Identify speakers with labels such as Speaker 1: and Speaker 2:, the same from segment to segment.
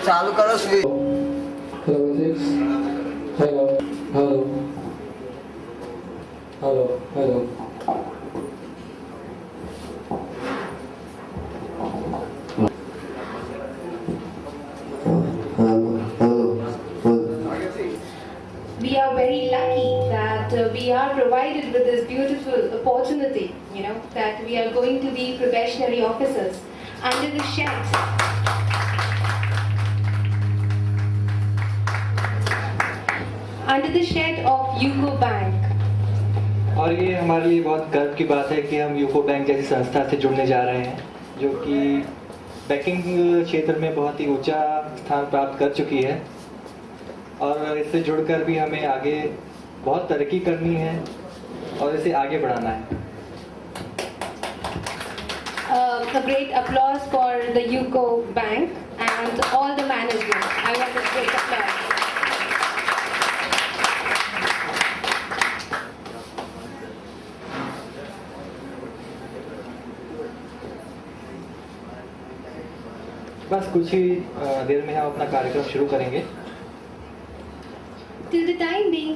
Speaker 1: चालू करो switch.
Speaker 2: Hello hello hello hello
Speaker 3: We are very lucky that we are provided with this beautiful opportunity, that we are going to be probationary officers under the shed. Under the shed of UCO Bank.
Speaker 4: और ये हमारे लिए बहुत गर्व की बात है कि हम यूको बैंक जैसी संस्था से जुड़ने जा रहे हैं, जो कि बैंकिंग क्षेत्र में बहुत ही ऊंचा स्थान प्राप्त कर चुकी है, और इससे जुड़कर भी हमें आगे बहुत तरक्की करनी है और इसे आगे बढ़ाना है।
Speaker 3: A great applause for the UCO Bank and all the management. I want a great applause.
Speaker 4: बस कुछ ही देर में हम अपना कार्यक्रम शुरू करेंगे।
Speaker 3: Till the time being,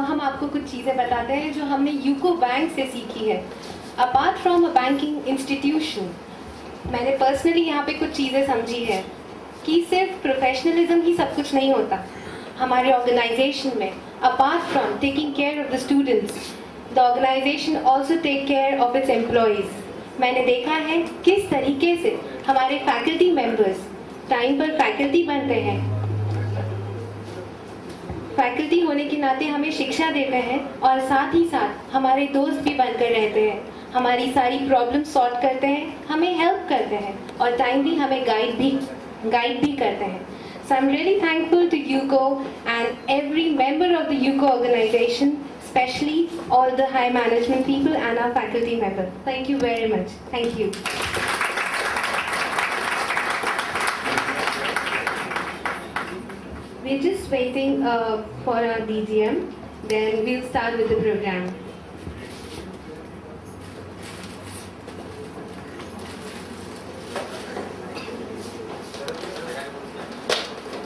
Speaker 3: हम आपको कुछ चीज़ें बताते हैं जो हमने यूको बैंक से सीखी है। Apart from a banking institution, मैंने पर्सनली यहाँ पे कुछ चीज़ें समझी है कि सिर्फ प्रोफेशनलिज्म ही सब कुछ नहीं होता। हमारे ऑर्गेनाइजेशन में apart from taking care of the students, the organisation also take care of its employees. मैंने देखा है किस तरीके से हमारे फैकल्टी मेंबर्स टाइम पर फैकल्टी बनते हैं, फैकल्टी होने के नाते हमें शिक्षा देते हैं और साथ ही साथ हमारे दोस्त भी बनकर रहते हैं, हमारी सारी प्रॉब्लम सॉल्व करते हैं, हमें हेल्प करते हैं और टाइम भी हमें गाइड भी करते हैं। So I'm really thankful to UCO and every member of the UCO organization, especially all the high management people and our faculty members. Thank you very much. Thank you. We're just waiting for our DGM, then we'll start with the program.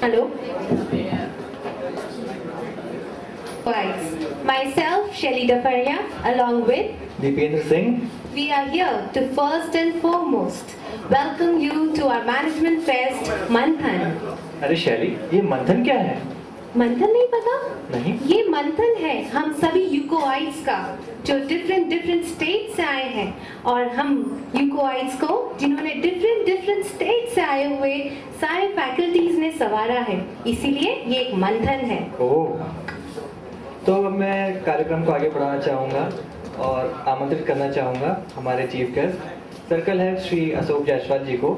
Speaker 3: Hello. Right. Myself, Shelly Dafaria, along with
Speaker 4: Dipendra Singh,
Speaker 3: we are here to first and foremost welcome you to our management fest, Manthan.
Speaker 4: अरे शैली, ये मंथन क्या है?
Speaker 3: मंथन नहीं पता?
Speaker 4: नहीं।
Speaker 3: ये मंथन है हम सभी यूकोआइट्स का, जो डिफरेंट स्टेट से आए हैं, और हम यूकोआइट्स को, जिन्होंने डिफरेंट स्टेट से आए हुए सारे फैकल्टीज ने संवारा है, इसीलिए ये एक मंथन है।
Speaker 4: ओह, तो अब मैं कार्यक्रम को आगे बढ़ाना चाहूँगा और आमंत्रित करना चाहूँगा हमारे chief guest circle head Shri Ashok Jaiswal ji को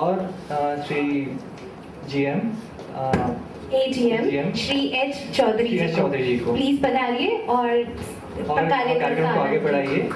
Speaker 4: और Shri GM
Speaker 3: AGM Shri H Chaudhary ji को प्लीज पधारिए और कार्यक्रम को
Speaker 4: आगे बढ़ाइए।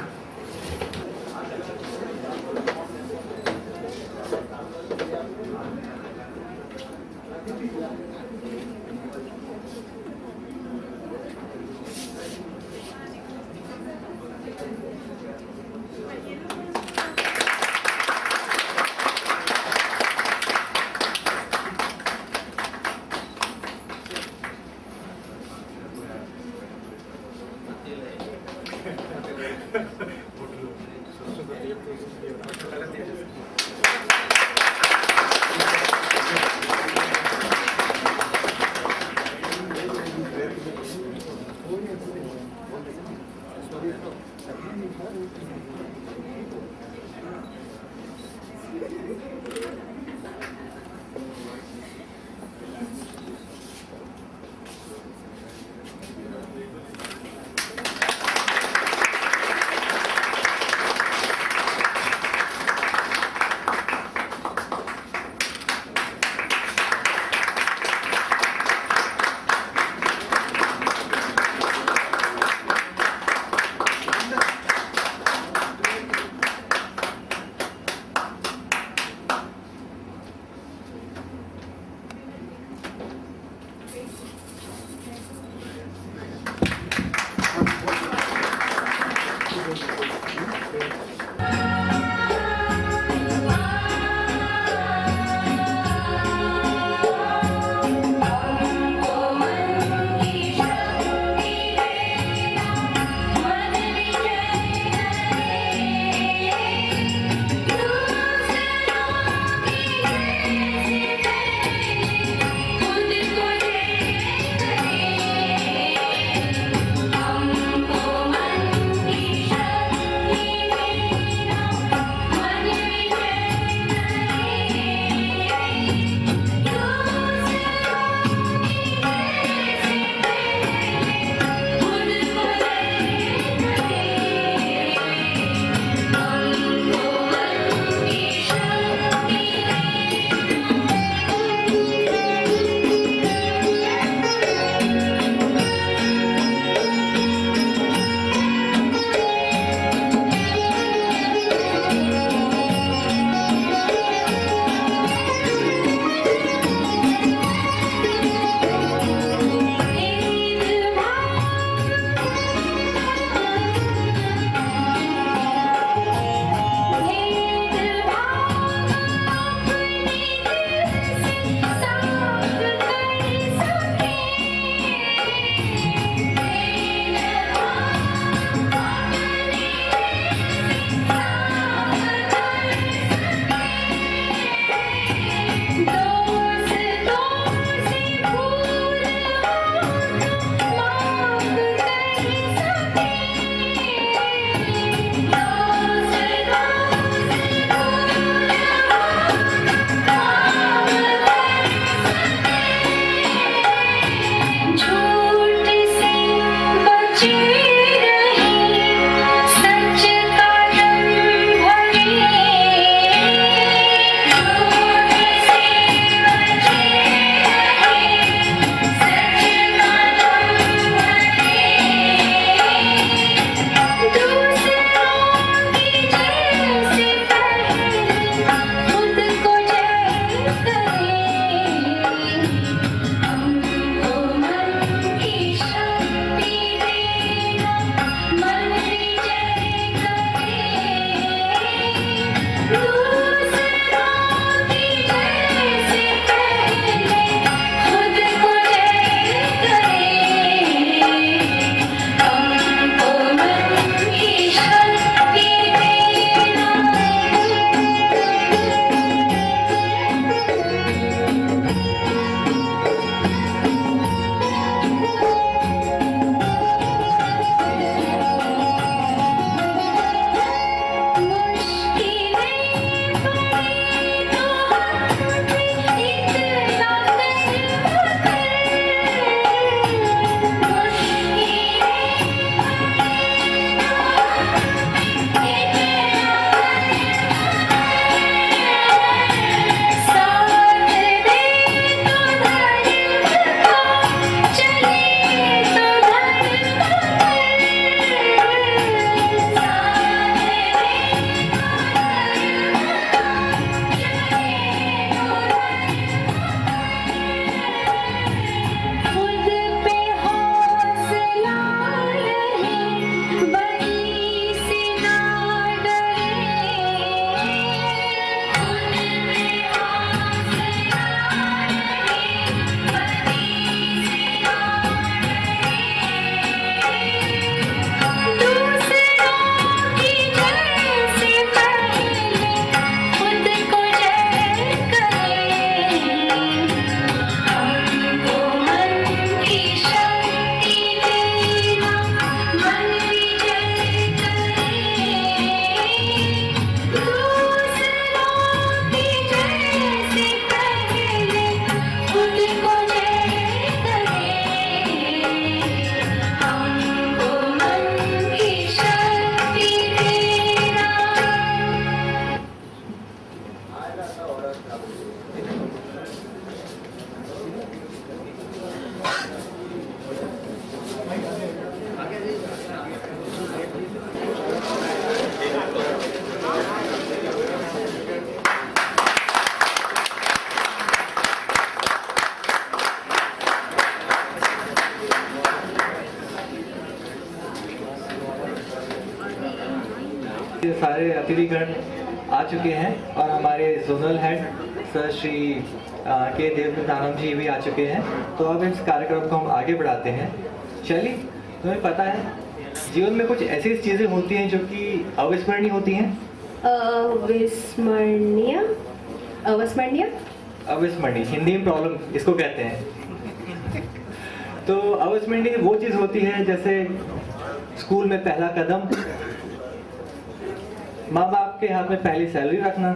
Speaker 4: ये सारे अतिथिगण आ चुके हैं और हमारे जोनल हेड सर श्री के देवदानंद जी भी आ चुके हैं। तो अब इस कार्यक्रम को हम आगे बढ़ाते हैं। शैली, तुम्हें पता है जीवन में कुछ ऐसी चीज़ें होती हैं जो कि अविस्मरणीय होती हैं?
Speaker 3: अविस्मरणीय, अविस्मरणीय,
Speaker 4: अविस्मरणीय हिंदी में प्रॉब्लम इसको कहते हैं। तो अविस्मरणीय वो चीज़ होती है जैसे स्कूल में पहला कदम, माँ बाप के हाथ में पहली सैलरी रखना,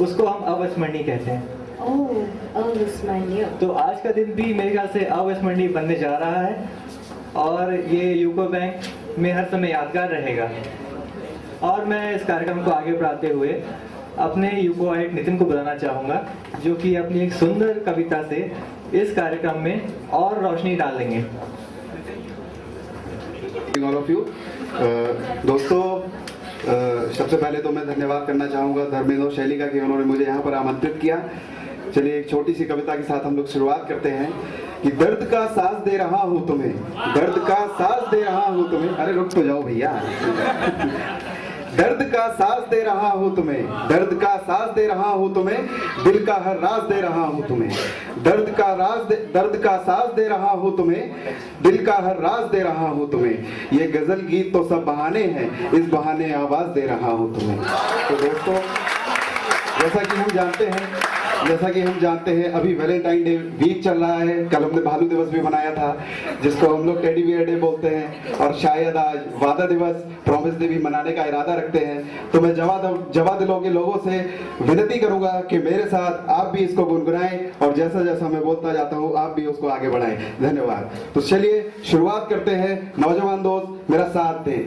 Speaker 4: उसको हम अविस्मरणीय कहते हैं।
Speaker 3: ओह, अविस्मरणीय।
Speaker 4: तो आज का दिन भी मेरे ख्याल से अविस्मरणीय बनने जा रहा है और ये यूको बैंक में हर समय यादगार रहेगा। और मैं इस कार्यक्रम को आगे बढ़ाते हुए अपने यूको आइट नितिन को बुलाना चाहूँगा, जो कि अपनी एक सुंदर कविता से इस कार्यक्रम में और रोशनी डाल देंगे।
Speaker 1: ऑल ऑफ यू दोस्तों, सबसे पहले तो मैं धन्यवाद करना चाहूँगा धर्मेंद्र और शैली का कि उन्होंने मुझे यहाँ पर आमंत्रित किया। चलिए एक छोटी सी कविता के साथ हम लोग शुरुआत करते हैं कि दर्द का सांस दे रहा हूँ तुम्हें, दर्द का सांस दे रहा हूँ तुम्हें, अरे रुक तो जाओ भैया। दर्द का सांस दे रहा हूँ तुम्हें, दर्द का सांस दे रहा हूँ तुम्हें, दिल का हर राज दे रहा हूँ तुम्हें। दर्द का सांस दे रहा हूँ तुम्हें, दिल का हर राज दे रहा हूँ तुम्हें। ये गजल गीत तो सब बहाने हैं, इस बहाने आवाज दे रहा हूँ तुम्हें। तो दोस्तों, जैसा कि हम जानते हैं अभी वैलेंटाइन डे वीक चल रहा है। कल हमने भालू दिवस भी मनाया था, जिसको हम लोग टेडी बियर डे बोलते हैं, और शायद आज वादा दिवस, प्रॉमिस डे भी मनाने का इरादा रखते हैं। तो मैं जवा दिलों के लोगों से विनती करूंगा कि मेरे साथ आप भी इसको गुनगुनाएं और जैसा जैसा मैं बोलता जाता हूँ आप भी उसको आगे बढ़ाएं। धन्यवाद। तो चलिए शुरुआत करते हैं। नौजवान दोस्त मेरा साथ दें।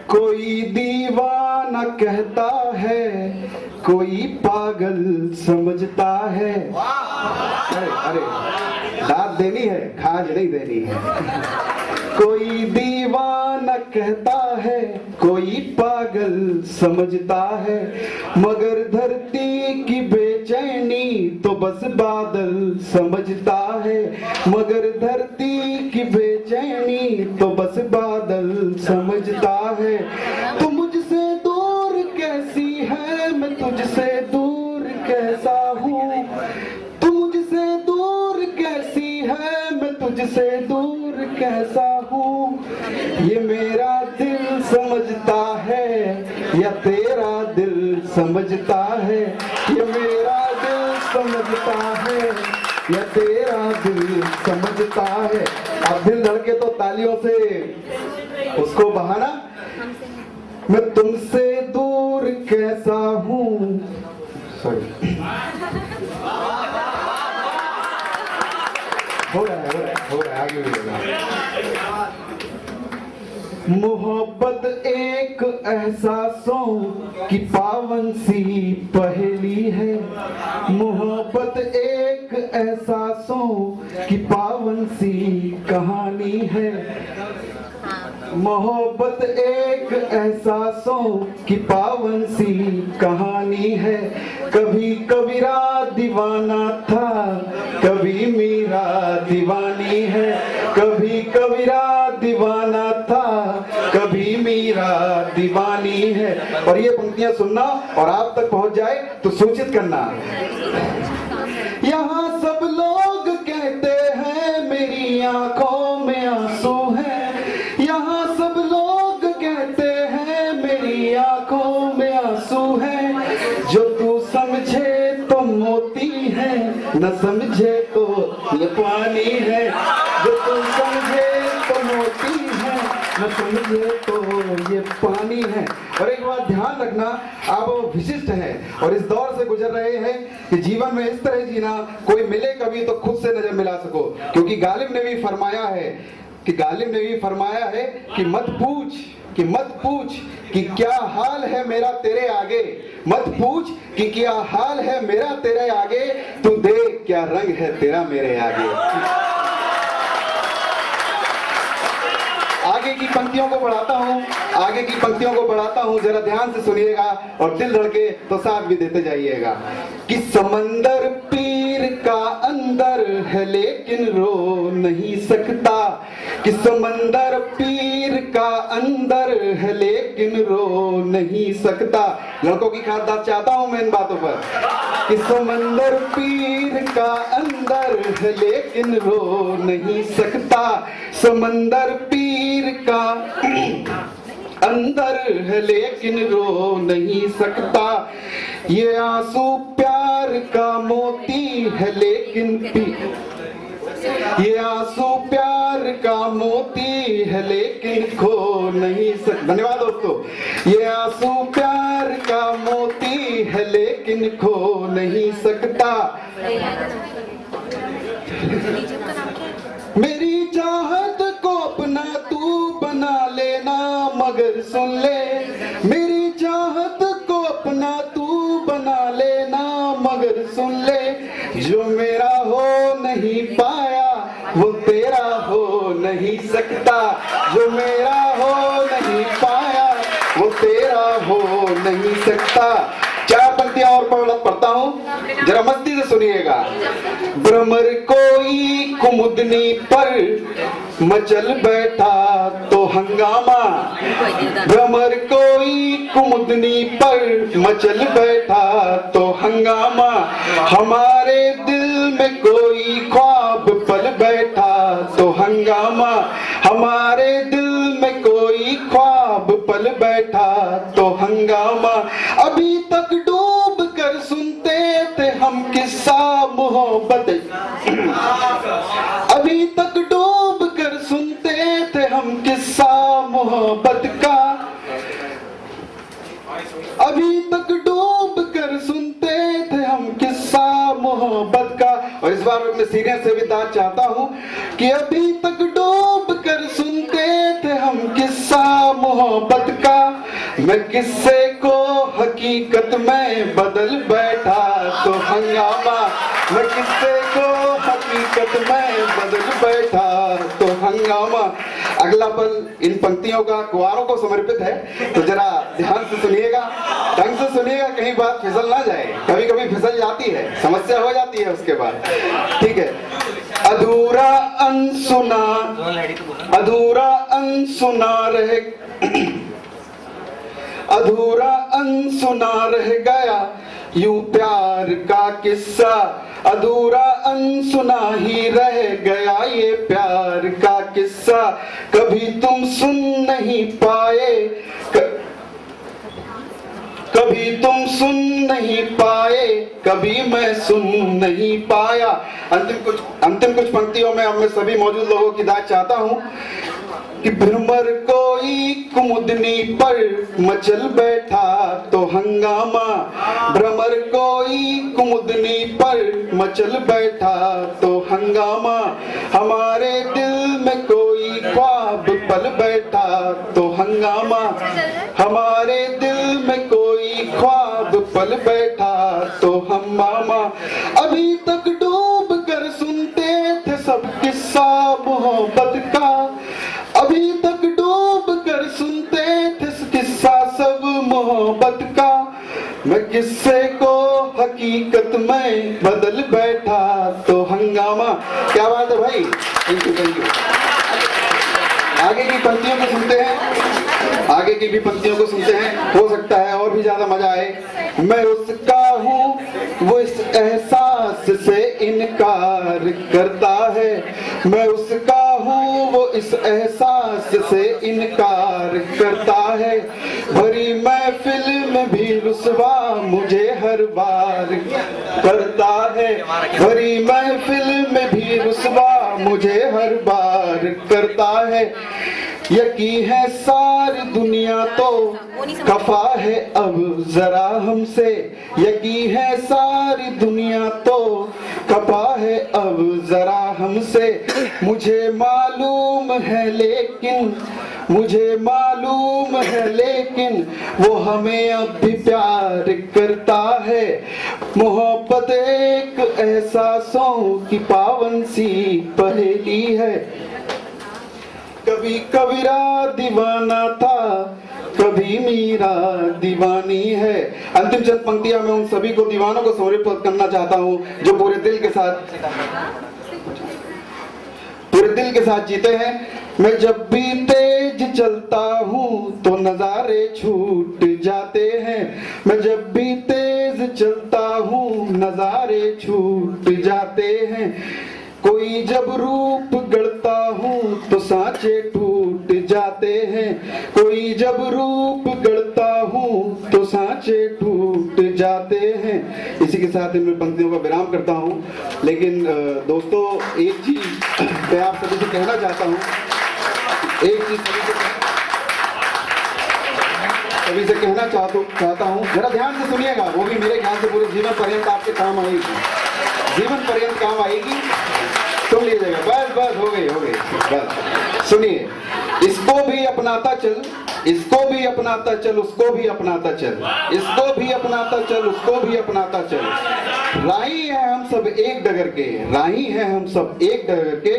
Speaker 1: कोई दीवाना कहता है, कोई पागल समझता है। अरे दाद देनी है, खाज नहीं देनी है। कोई दीवाना कहता है, कोई पागल समझता है, मगर धरती की बेचैनी तो बस बादल समझता है। मगर धरती की बेचैनी तो बस बादल समझता है। तू मुझसे दूर कैसी है, मैं तुझसे दूर कैसा हूँ। तू मुझसे दूर कैसी है, मैं तुझसे दूर कैसा हूँ। ये मेरा दिल समझता है या तेरा दिल समझता है। ये मेरा दिल समझता है या तेरा दिल समझता है। अब दिल धड़के तो तालियों से उसको बहाना। मैं तुमसे दूर कैसा हूँ। सॉरी, हो रहा है, आगे भी होगा। मोहब्बत एक एहसासों की पावन सी पहेली है। मोहब्बत एक एहसासों की पावन सी कहानी है। मोहब्बत एक एहसासों की पावन सी कहानी है। कभी कबीरा दीवाना था, कभी मीरा दीवानी है। कभी कबीरा दीवाना था, कभी मीरा दीवानी है। और ये पंक्तियां सुनना और आप तक पहुंच जाए तो सूचित करना। यहाँ सब लोग कहते हैं मेरी आंखों में आंसू है। यहाँ सब लोग कहते हैं मेरी आंखों में आंसू है। जो तू समझे तो मोती है, न समझे तो ये पानी है। जो तू समझे तो मोती है, न समझे तो ये पानी है। और एक बात ध्यान रखना, आप विशिष्ट हैं और इस दौर से गुजर रहे हैं कि जीवन में इस तरह जीना, कोई मिले कभी तो खुद से नजर मिला सको। क्योंकि गालिब ने भी फरमाया है कि मत पूछ कि क्या हाल है मेरा तेरे आगे। मत पूछ कि क्या हाल है मेरा तेरे आगे, तू देख क्या रंग है तेरा मेरे आगे। आगे की पंक्तियों को बढ़ाता हूँ, जरा ध्यान से सुनिएगा और दिल धड़के तो साथ भी देते जाइएगा। कि समंदर पीर का अंदर है लेकिन रो नहीं सकता। कि समंदर पीर का अंदर है लेकिन रो नहीं सकता। लड़कों की खास बात चाहता हूं मैं इन बातों पर कि समंदर पीर का अंदर है लेकिन रो नहीं सकता। समंदर पीर का अंदर है लेकिन रो नहीं सकता। ये आंसू प्यार का मोती है लेकिन ये आंसू प्यार का मोती है लेकिन खो नहीं सकता। धन्यवाद दोस्तों। ये आंसू प्यार का मोती है लेकिन खो नहीं सकता। मेरी चाहत को अपना तू बना लेना मगर सुन ले। मेरी चाहत को अपना तू बना लेना मगर सुन ले। जो मेरा हो नहीं पाया वो तेरा हो नहीं सकता। जो मेरा हो नहीं पाया वो तेरा हो नहीं सकता। 4 पंक्तियां और पढ़ता हूं, जरा मस्ती से सुनिएगा। भ्रमर कोई कुमुदनी पर मचल बैठा तो हंगामा। भ्रमर कोई कुमुदनी पर मचल बैठा तो हंगामा। हमारे दिल में कोई ख्वाब पल बैठा तो हंगामा। हमारे दिल में कोई ख्वाब पल बैठा तो हंगामा। अभी तक डूब कर सुनते थे हम किस्सा मोहब्बत। अभी तक डूब कर सुनते थे हम किस्सा मोहब्बत का। अभी तक डूब कर सुनते थे हम किस्सा मोहब्बत का। और इस बार मैं सीने से भी दाद चाहता हूं कि अभी तक डूब कर सुनते थे हम किस्सा मोहब्बत का। मैं किस्से को हकीकत में बदल बैठा तो हंगामा। मैं किस्से को हकीकत में बदल बैठा तो हंगामा। अगला पल इन पंक्तियों का कुंवारों को समर्पित है, तो जरा ध्यान से सुनिएगा, ढंग से सुनिएगा, कहीं बात फिसल ना जाए। कभी कभी फिसल जाती है, समस्या हो जाती है उसके बाद। ठीक है। अधूरा अनसुना, अधूरा अनसुना रहे, अधूरा अनसुना रह गया यूं प्यार का किस्सा। अधूरा अनसुना ही रह गया ये प्यार का किस्सा। कभी तुम सुन नहीं पाए, कभी तुम सुन नहीं पाए, कभी मैं सुन नहीं पाया। अंतिम कुछ पंक्तियों में अब मैं सभी मौजूद लोगों की दाद चाहता हूं कि भ्रमर कोई कुमुदनी पर मचल बैठा तो हंगामा। भ्रमर कोई कुमुदनी पर मचल बैठा तो हंगामा। हमारे दिल में कोई ख्वाब पल बैठा तो हंगामा। हमारे दिल में कोई ख्वाब पल बैठा तो हंगामा। अभी तक डूब कर सुनते थे सब किस्सा मोहब्बत का। अभी तक डूब कर सुनते थे किस्सा सब मोहब्बत का। मैं किस्से को हकीकत में बदल बैठा तो हंगामा। क्या बात है भाई, थैंक यू। आगे की पंक्तियों को सुनते हैं, आगे की भी पंक्तियों को सुनते हैं, हो सकता है और भी ज्यादा मजा आए। मैं उसका हूँ वो इस एहसास से इनकार करता है। मैं उसका हूँ वो इस एहसास से इनकार करता है। भरी महफिल में भी रुसवा मुझे हर बार करता है। भरी महफिल में भी रुसवा मुझे हर बार करता है। यकीन है सारी दुनिया तो खफा है अब जरा हमसे। यकीन है सारी दुनिया तो खफा है अब जरा हमसे। मुझे मालूम है लेकिन, मुझे मालूम है लेकिन वो हमें अब भी प्यार करता है। मोहब्बत एक एहसासों की पावन सी पहेली है। कभी कबीरा दीवाना था, कभी मीरा दीवानी है। अंतिम चंद पंक्तियां मैं उन सभी को दीवानों को समर्पित करना चाहता हूं जो पूरे दिल के साथ जीते हैं। मैं जब भी तेज चलता हूँ तो नजारे छूट जाते हैं, मैं जब भी तेज चलता हूँ नजारे छूट जाते हैं। कोई जब रूप गढ़ता हूँ तो सांचे टूट जाते हैं, कोई जब रूप गढ़ता हूँ तो सांचे टूट जाते हैं। इसी के साथ मैं पंक्तियों का विराम करता हूँ। लेकिन दोस्तों, एक चीज मैं आप सभी से कहना चाहता हूँ, एक चीज सभी से कहना चाहता हूँ, जरा ध्यान से सुनिएगा, वो भी मेरे ख्याल से पूरे जीवन पर्यंत आपके काम आएगी, जीवन पर्यंत काम आएगी। सुन लीजिएगा, बस हो गई बस सुनिए। इसको भी अपनाता चल, इसको भी अपनाता चल, उसको भी अपनाता चल, इसको भी अपनाता चल, उसको भी अपनाता चल। राही है हम सब एक डगर के, राही है हम सब एक डगर के,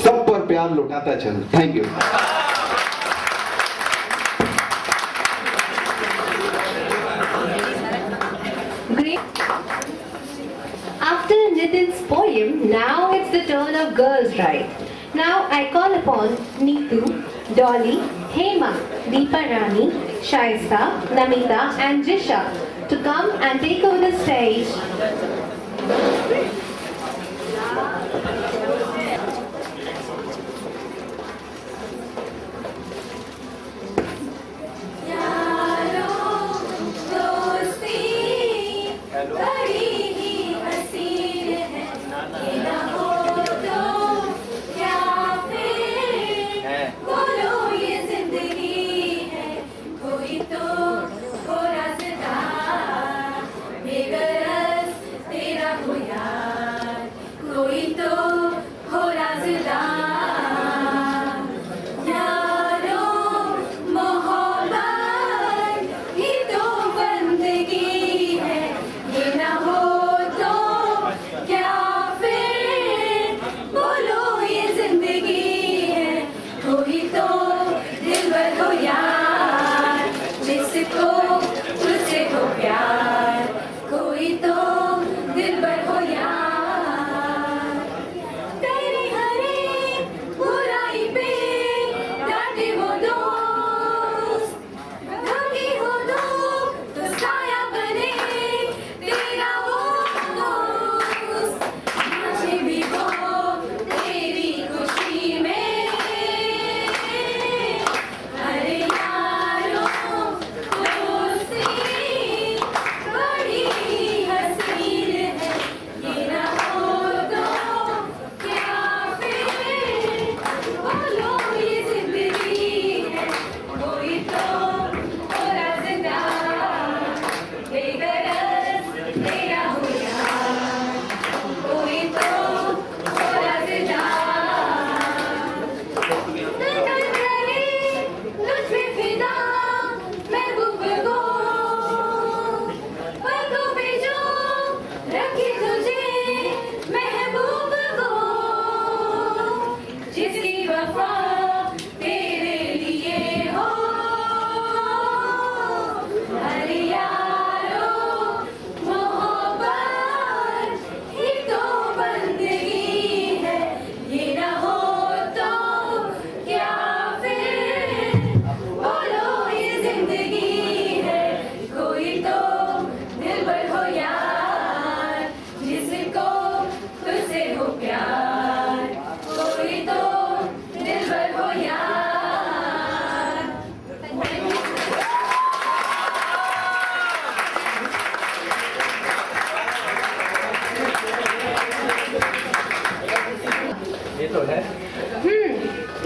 Speaker 1: सब पर प्यार लुटाता चल। Thank you.
Speaker 3: After Nitin's poem, now it's the turn of girls' right. Now I call upon Neetu, Dolly, Hema, Deepa Rani, Shaista, Namita and Jisha to come and take over the stage.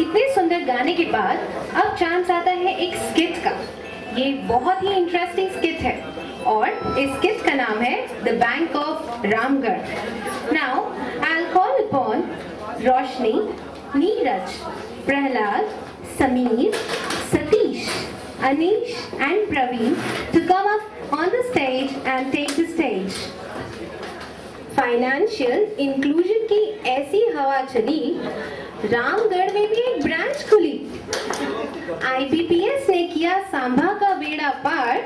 Speaker 3: इतने सुंदर गाने के बाद अब chance आता है एक skit का। ये बहुत ही इंटरेस्टिंग स्किट है और इस स्किट का नाम है the bank of Ramgarh. Now I will call upon Roshni, Neeraj, Prahlad, Sameer, Satish, Anish and Praveen to come up on the stage and take the stage. Financial inclusion की ऐसी हवा चली, रामगढ़ में भी एक ब्रांच खुली। IBPS ने किया सांभा का बेड़ा पार,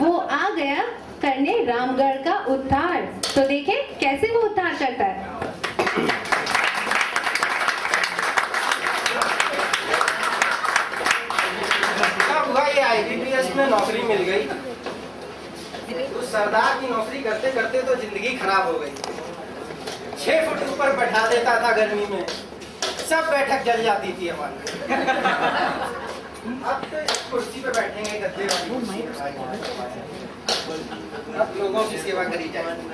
Speaker 3: वो आ गया करने रामगढ़ का उद्धार। तो देखें कैसे वो उद्धार करता है।
Speaker 5: IBPS में नौकरी मिल गई। तो सरदार की नौकरी करते करते तो जिंदगी खराब हो गई। 6 फुट ऊपर बैठा देता था गर्मी में, सब बैठक जल जाती थी हमारी। अब तो इस कुर्सी पे बैठेंगे गद्दे वाली। अब लोगों की सेवा करी जाएगी।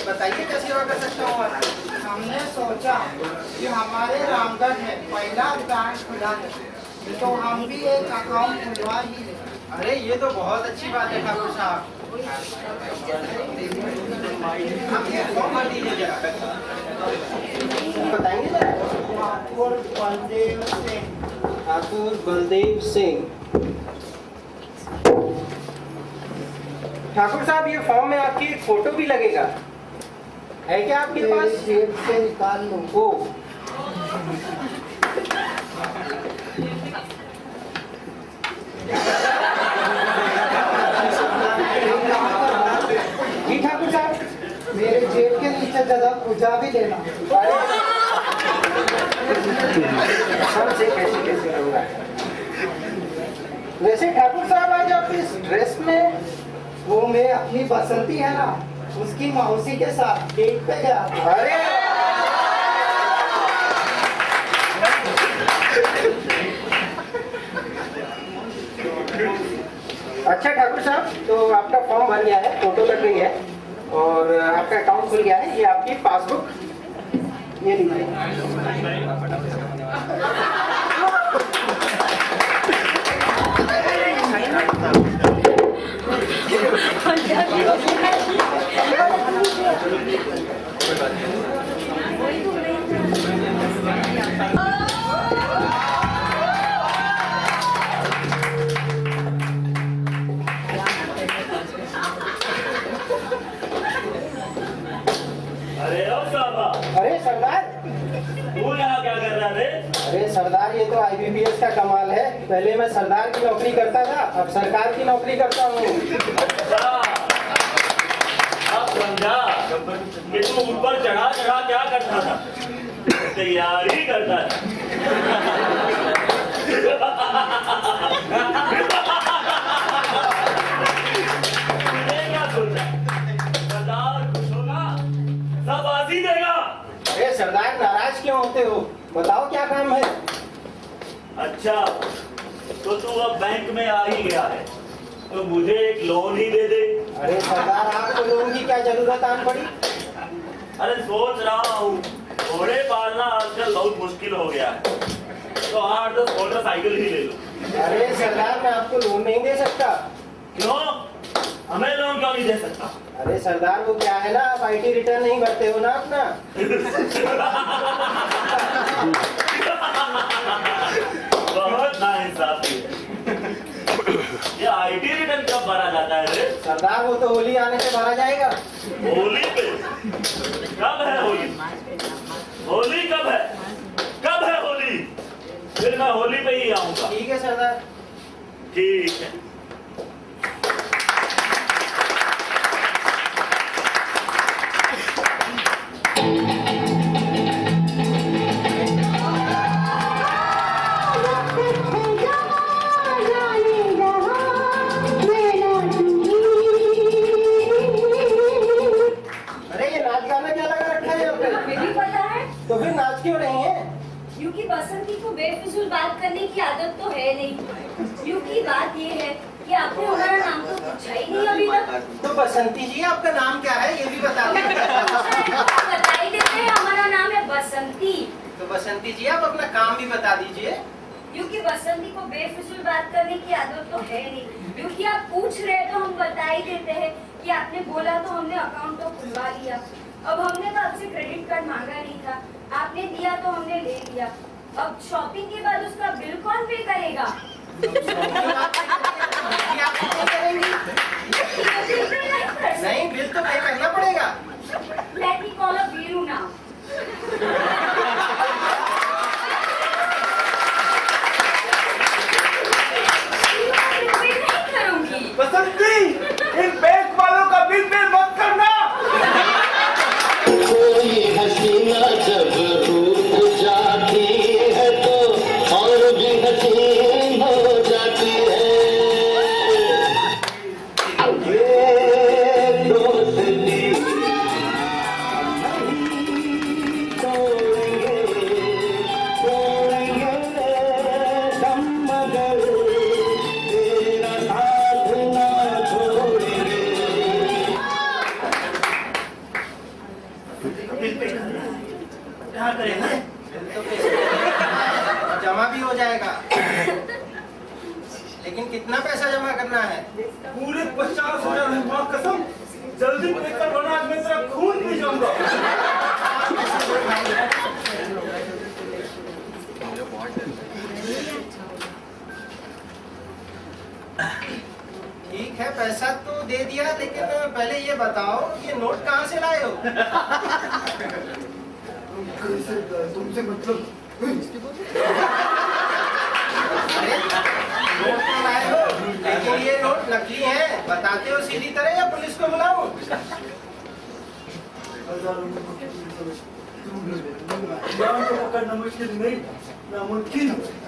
Speaker 5: बताइए कैसे सेवा कर सकता हूँ आपकी?
Speaker 6: हमने सोचा कि हमारे रामगढ़ में पहला ब्रांच खुला है, तो हम भी एक अकाउंट खुलवा ही लें।
Speaker 5: अरे ये तो बहुत अच्छी बात है ठाकुर साहब। आप ये फॉर्म भर दीजिए जरा। बताएंगे जरा।
Speaker 6: ठाकुर बलदेव सिंह।
Speaker 5: ठाकुर बलदेव सिंह। ठाकुर साहब ये फॉर्म में आपकी एक फोटो भी लगेगा, है क्या आपके पास?
Speaker 6: जेब से निकाल लो।
Speaker 5: ओ जी ठाकुर साहब,
Speaker 6: मेरे जेब के नीचे जगह पूजा भी देना।
Speaker 5: सबसे कैसे होगा। वैसे ठाकुर साहब आज आप इस ड्रेस में,
Speaker 6: वो मैं अपनी बसंती है ना, उसकी मौसी के साथ डेट पे गया था।
Speaker 5: अरे अच्छा ठाकुर साहब, तो आपका फॉर्म भर गया है, फोटो लग गई है और आपका अकाउंट खुल गया है। ये आपकी पासबुक, ये लीजिए। अरे सरदार,
Speaker 7: तू यहाँ क्या कर रहा है?
Speaker 5: अरे सरदार ये तो IBPS का कमाल है। पहले मैं सरदार की नौकरी करता था, अब सरकार की नौकरी करता हूँ।
Speaker 7: अच्छा, अब समझा कि तू ऊपर चढ़ा चढ़ा क्या करता था? तैयारी करता था। क्या सोचा? सरदार खुश होगा, सब आसी देगा।
Speaker 5: अरे सरदार नाराज क्यों होते हो? बताओ क्या काम है?
Speaker 7: अच्छा, तो तू अब बैंक में आ ही गया है, तो मुझे एक लोन ही दे दे।
Speaker 5: अरे सरदार, आपको लोन की क्या जरूरत आन पड़ी?
Speaker 7: अरे सोच रहा हूँ, घोड़े पालना आजकल बहुत मुश्किल हो गया है, तो 8-10 मोटरसाइकिल ही ले लो।
Speaker 5: अरे सरदार, मैं आपको लोन नहीं दे सकता।
Speaker 7: क्यों? हमें लोन क्यों नहीं दे सकता?
Speaker 5: अरे सरदार, वो क्या है ना, आप IT रिटर्न नहीं भरते हो ना अपना।
Speaker 7: बहुत नाइंसाफी है। ये IT रिटर्न कब भरा जाता है रे?
Speaker 5: सरदार, वो तो होली आने से भरा जाएगा।
Speaker 7: होली पे? कब है होली? होली कब है? कब है होली? फिर मैं होली पे ही आऊंगा।
Speaker 5: ठीक है सरदार।
Speaker 7: ठीक है।
Speaker 5: अरे ये नाच गाना क्या लगा रखा है यहाँ पे?
Speaker 8: भी पता है,
Speaker 5: तो फिर नाच क्यों रही हैं?
Speaker 8: क्योंकि बसंती को बेफिजूल बात करने की आदत तो है नहीं। क्योंकि बात ये है कि आपने हमारा नाम तो पूछा ही नहीं अभी तक।
Speaker 5: तो बसंती जी, आपका नाम क्या है ये भी बता दीजिए।
Speaker 8: बता ही देते हैं, हमारा नाम है बसंती।
Speaker 5: तो बसंती जी, आप अपना काम भी बता दीजिए।
Speaker 8: क्योंकि बसंती को बेफिजूल बात करने की आदत तो है नहीं, क्योंकि आप पूछ रहे हैं तो हम बता ही देते हैं कि आपने बोला तो हमने अकाउंट तो खुलवा लिया। अब हमने तो आपसे क्रेडिट कार्ड मांगा नहीं था, आपने दिया तो हमने ले लिया। अब शॉपिंग के बाद उसका बिल कौन पे करेगा?
Speaker 5: नहीं, बिल तो पे करना पड़ेगा।
Speaker 8: Let me call a Veeru now. नहीं करूंगी।
Speaker 5: बसंती, इन बैंक वालों का बिल पे मत करना।
Speaker 9: कोई हसीना जब रूठ जाती है तो और भी हसीन हो जाती है। ये दोस्ती तोड़ेंगे दम मगर तेरा साथ ना छोड़ेंगे।
Speaker 5: क्या करेंगे? जमा भी हो जाएगा, लेकिन कितना पैसा जमा करना है?
Speaker 7: पूरे 50,000 मां कसम, जल्दी पे कर वरना आज मैं तेरा खून पी जाऊंगा।
Speaker 5: ठीक है, पैसा तो दे दिया, लेकिन पहले ये बताओ ये नोट कहाँ से लाए हो?
Speaker 1: तुमसे मतलब
Speaker 5: अरे, नोट तो लाए हो, लेकिन ये नोट नकली है। बताते हो सीधी तरह या पुलिस को बुलाऊं?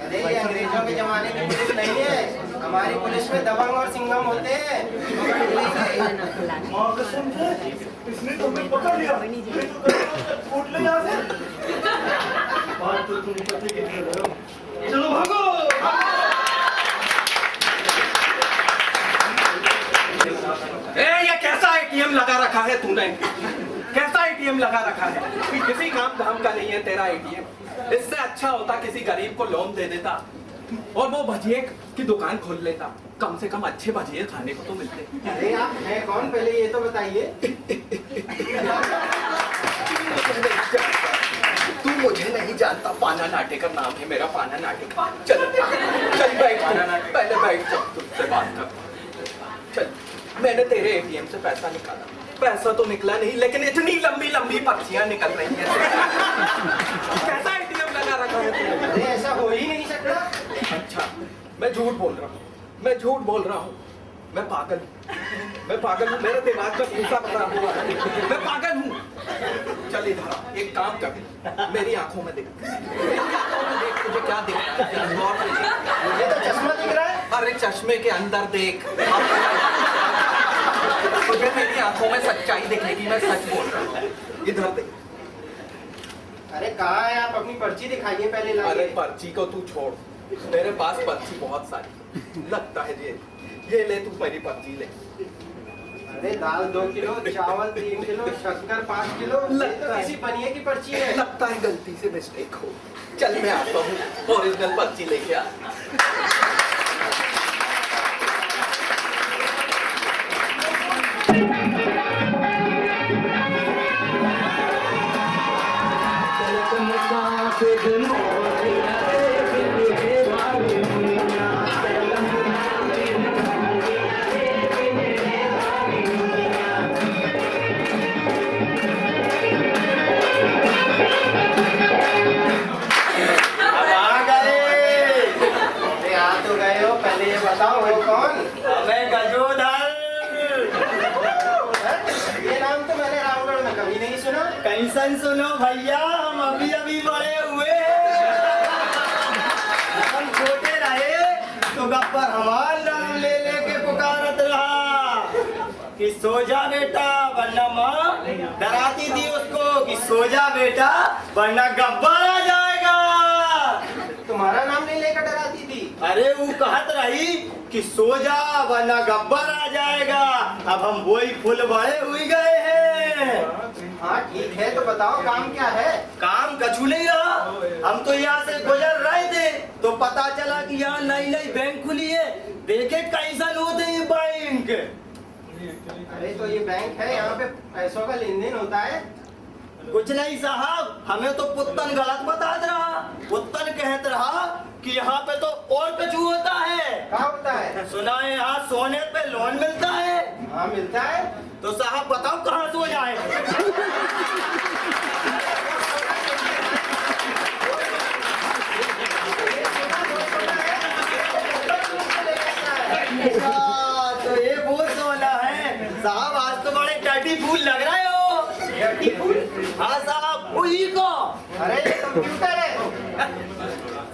Speaker 5: अरे ये अंग्रेजों के जमाने की पुलिस नहीं है, हमारी पुलिस में दबंग और सिंघम होते हैं।
Speaker 7: इसने तो मैं पकड़ लिया, फूट ले यहाँ से। बात तो तुम पते की कर रहे हो। चलो भागो।
Speaker 10: ये कैसा एटीएम लगा रखा है तूने? कैसा एटीएम लगा रखा है कि किसी काम धाम का नहीं है तेरा एटीएम? इससे अच्छा होता किसी गरीब को लोन दे देता और वो भजिए की दुकान खोल लेता। कम से कम अच्छे भजिए खाने को तो मिलते।
Speaker 5: अरे आप हैं कौन, पहले ये तो बताइए।
Speaker 10: तू मुझे नहीं जानता, पाना नाटेकर नाम है मेरा, पाना नाटेकर। चल चल बैठ, पहले बैठ जा, तुझसे बात कर। चल, मैंने तेरे एटीएम से पैसा निकाला, पैसा तो निकला नहीं, लेकिन इतनी लंबी लंबी पर्चियां निकल रही हैं। कैसा एटीएम लगा रखा है तूने?
Speaker 5: अरे ऐसा हो ही नहीं सकता।
Speaker 10: अच्छा, मैं झूठ बोल रहा हूँ, मैं झूठ बोल रहा हूँ। मैं पागल हूँ, मेरे दिमाग में भूसा पड़ा हुआ है, मैं पागल हूँ। चल इधर आ, एक काम कर, मेरी आंखों में देख, तुझे क्या दिख रहा है? गौर से देख।
Speaker 5: मुझे तो चश्मा दिख रहा है।
Speaker 10: अरे चश्मे के अंदर देख, तुझे मेरी आंखों में सच्चाई दिखेगी, मैं सच बोल रहा हूँ। इधर देख।
Speaker 5: अरे कहाँ है आप? अपनी पर्ची दिखाइए पहले लाइए।
Speaker 10: अरे पर्ची को तू छोड़, मेरे पास पर्ची बहुत सारी लगता है। ये ले, तू मेरी पर्ची ले।
Speaker 5: अरे दाल 2 किलो, चावल 3 किलो, शक्कर 5 किलो। ये तो किसी बनिए की पर्ची है।
Speaker 10: लगता है गलती से मिस्टेक हो। चल मैं आता हूँ, ओरिजिनल पर्ची लेके आ।
Speaker 5: बताओ हो कौन?
Speaker 7: मैं गजोधर।
Speaker 5: ये नाम तो मैंने रामगढ़ में कभी नहीं सुना।
Speaker 7: कैसन सुनो भैया, हम अभी अभी बड़े हुए। हम छोटे रहे तो गब्बर हमार नाम ले लेके पुकारत रहा कि सो जा बेटा, वरना माँ डराती थी उसको कि सो जा बेटा वरना गब्बर आ जाएगा।
Speaker 5: तुम्हारा नाम नहीं लेकर डराती थी?
Speaker 7: अरे वो कहत रही कि सो जा वरना गब्बर आ जाएगा। अब हम वही फुल बड़े हुए गए हैं।
Speaker 5: हाँ ठीक है, तो बताओ काम क्या है?
Speaker 7: काम कछु नहीं रहा। हम तो यहाँ से गुजर रहे थे तो पता चला कि यहाँ नई नई बैंक खुली है। देखे कैसा होते ये बैंक।
Speaker 5: अरे तो ये बैंक है, यहाँ पे पैसों का लेन देन होता है?
Speaker 7: कुछ नहीं साहब, हमें तो पुत्तन गलत बता रहा। पुत्तन कहत रहा कि यहाँ पे तो और कछु होता है।
Speaker 5: क्या होता है?
Speaker 7: सुना है यहाँ सोने पे लोन मिलता है।
Speaker 5: हाँ मिलता है।
Speaker 7: तो साहब बताओ कहाँ सो जाए। तो ये वो सोना है साहब। आज तो बड़े टटी फूल लग रहे हो।
Speaker 5: डर्टी फूल?
Speaker 7: हाँ साहब वही को।
Speaker 5: अरे ये कंप्यूटर है।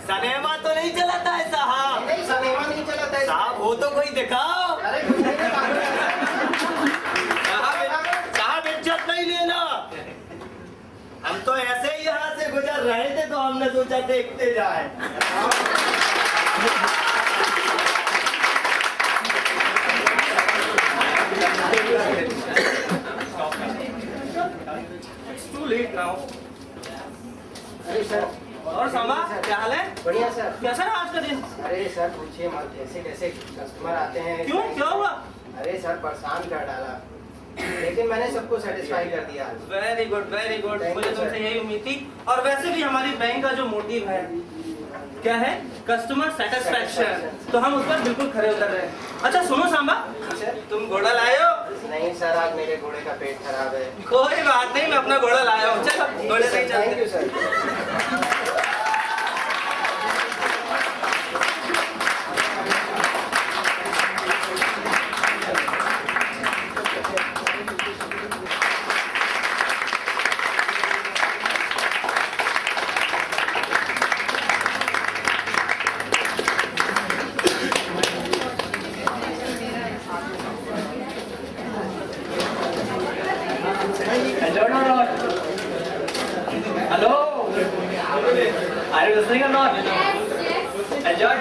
Speaker 7: सनेमा तो नहीं चलाता है साहब।
Speaker 5: नहीं सनेमा नहीं चलाता है
Speaker 7: साहब हो तो कोई दिखाओ।
Speaker 5: अरे कुछ नहीं
Speaker 7: साहब इज्जत नहीं लेना। हम तो ऐसे ही यहाँ से गुजर रहे थे तो हमने सोचा देखते जाए।
Speaker 5: Too late now. अरे सर।
Speaker 11: और सामा क्या हाल है?
Speaker 5: बढ़िया सर।
Speaker 11: कैसा रहा आज का दिन?
Speaker 5: अरे सर पूछिए मत, ऐसे कैसे कस्टमर आते हैं।
Speaker 11: क्यों, क्या हुआ?
Speaker 5: अरे सर परेशान कर डाला, लेकिन मैंने सबको सेटिस्फाई कर दिया।
Speaker 11: Very good very good.
Speaker 5: Thank you,
Speaker 11: मुझे तुमसे
Speaker 5: sir.
Speaker 11: यही उम्मीद थी। और वैसे भी हमारी बैंक का जो मोटिव है क्या है? Customer satisfaction. तो हम उस पर बिल्कुल खरे उतर रहे हैं। अच्छा सुनो सांबा,
Speaker 5: सर
Speaker 11: तुम घोड़ा लाए हो?
Speaker 5: नहीं सर, आज मेरे घोड़े का पेट खराब है।
Speaker 11: कोई बात नहीं, मैं अपना घोड़ा लाया हूँ। चलो घोड़े से ही
Speaker 5: थैंक यू
Speaker 11: चलते
Speaker 5: sir.
Speaker 11: Hello. Are you listening or not? Enjoy.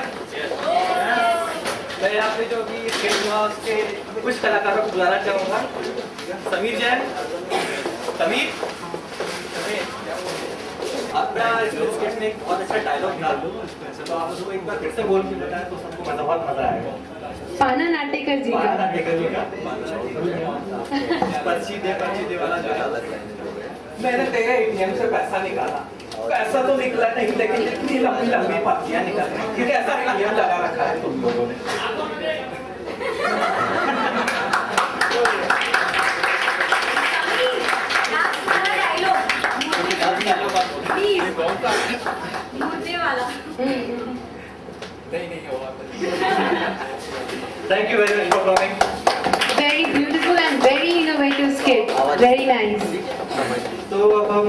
Speaker 11: मैं यहाँ पे जो भी स्टेज हुआ उसके कुछ कलाकारों को बुलाना चाहूँगा। समीर जैन। समीर अपना इस स्केच में एक बहुत अच्छा डायलॉग डाल दो, तो आप उसको एक बार फिर से बोल के बताएं तो सबको बहुत मजा आएगा।
Speaker 3: पाना नाटेकर जी का।
Speaker 11: पर्ची दे वाला जो है, मैंने तेरे एटीएम से पैसा निकाला। पैसा तो निकला नहीं, लेकिन इतनी लंबी लंबी पातियां निकल रही। ये कैसा एटीएम लगा रखा है तुम लोगों ने? Thank you very much for coming.
Speaker 3: Very beautiful and very innovative skit. Very nice.
Speaker 4: तो अब हम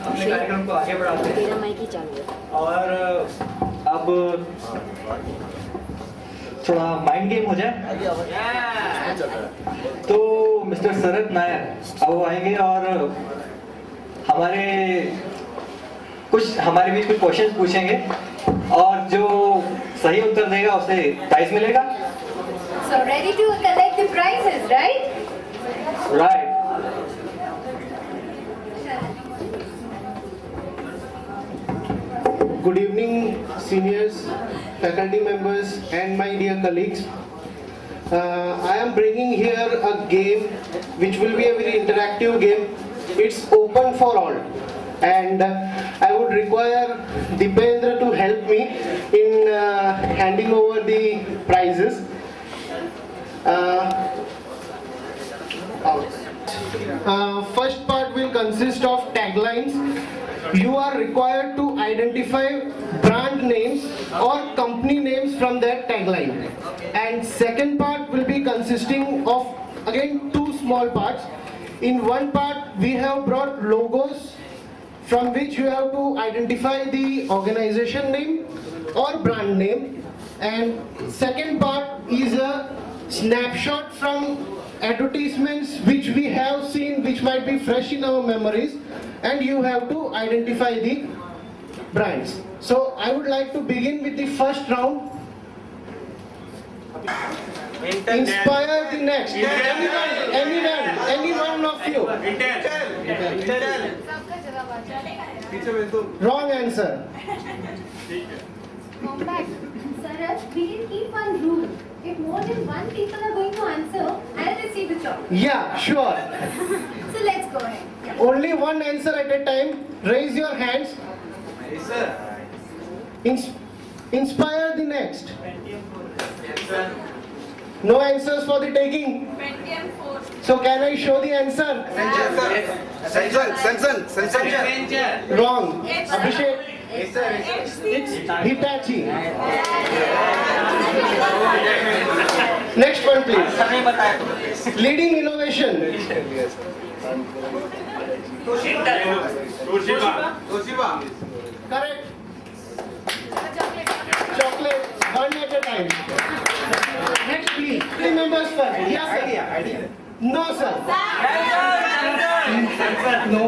Speaker 4: अपने कार्यक्रम को आगे बढ़ाते हैं और अब थोड़ा माइंड गेम हो जाए। तो मिस्टर शरद नायर अब वो आएंगे और हमारे बीच कुछ क्वेश्चंस पूछेंगे और जो सही उत्तर देगा उसे प्राइज मिलेगा।
Speaker 3: So ready to collect the prizes, right?
Speaker 4: Right.
Speaker 12: Good evening, seniors, faculty members, and my dear colleagues. I am bringing here a game which will be a very interactive game. It's open for all, and I would require Dipendra to help me in handing over the prizes. First part will consist of taglines. You are required to identify brand names or company names from that tagline. And second part will be consisting of again two small parts. In one part we have brought logos from which you have to identify the organization name or brand name. And second part is a snapshot from advertisements which we have seen, which might be fresh in our memories, and you have to identify the brands. So I would like to begin with the first round. Inspire the next. Anyone of you.
Speaker 3: सबका जवाब आ जाएगा।
Speaker 12: Wrong answer.
Speaker 3: Come back. Saraj, we can keep one rule. If more than one people are going to answer, I'll receive the chocolate.
Speaker 12: Yeah, sure.
Speaker 3: So let's go ahead. Yeah.
Speaker 12: Only one answer at a time. Raise your hands.
Speaker 11: Yes, sir.
Speaker 12: Inspire the next. No answers for the taking. So can I show the answer?
Speaker 1: Samsung.
Speaker 12: Wrong. Abhishek. It's Hitachi. Next one, please. Leading innovation. Correct. Chocolate. One at a time. Next, please. Three members first. Yes, sir. No, sir. No.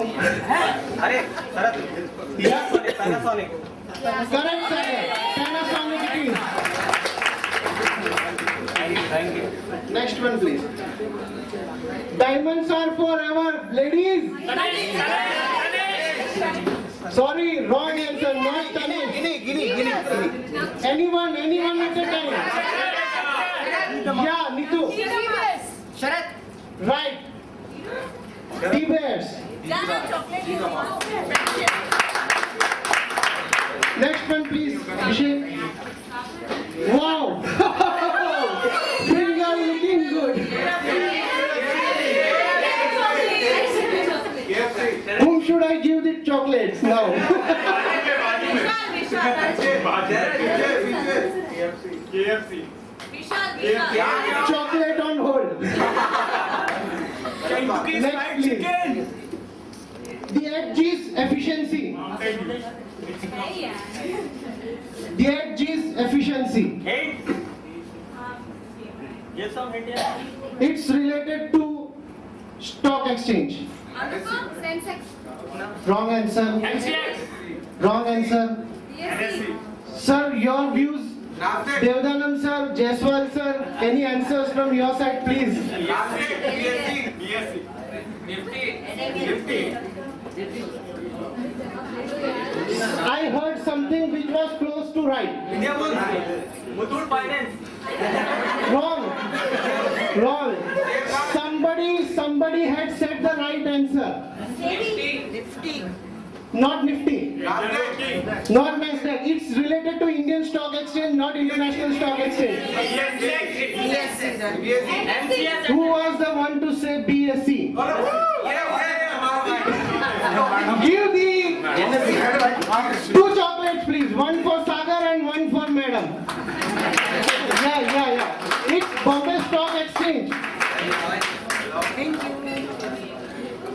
Speaker 12: Yeah. Correct, sir. Panasonic it is.
Speaker 11: Thank you.
Speaker 12: Next one, please. Diamonds are forever, ladies. Sorry, wrong answer. Not Tanishq. Anyone at a time. Yeah, Nitu.
Speaker 6: Sharat.
Speaker 12: Right. T-Bears. Next one, please. Abhishek. Wow. You are looking good. Whom should I give the chocolates now? Chocolate on hold. Next, please. The 8G's efficiency. The 8G's efficiency. It's related to stock exchange. Wrong answer. Wrong answer. Sir, your views. Devdanam sir, Jaiswal sir, any answers from your side, please? I heard something which was close to right. Wrong. Wrong. Somebody had said the right answer. Not Nifty. Not Nasdaq. It's related to Indian Stock Exchange, not International Stock Exchange. Who was the one to say BSE? Give the 2 chocolates, please. One for Sagar and one for Madam. Yeah. It's Bombay Stock Exchange.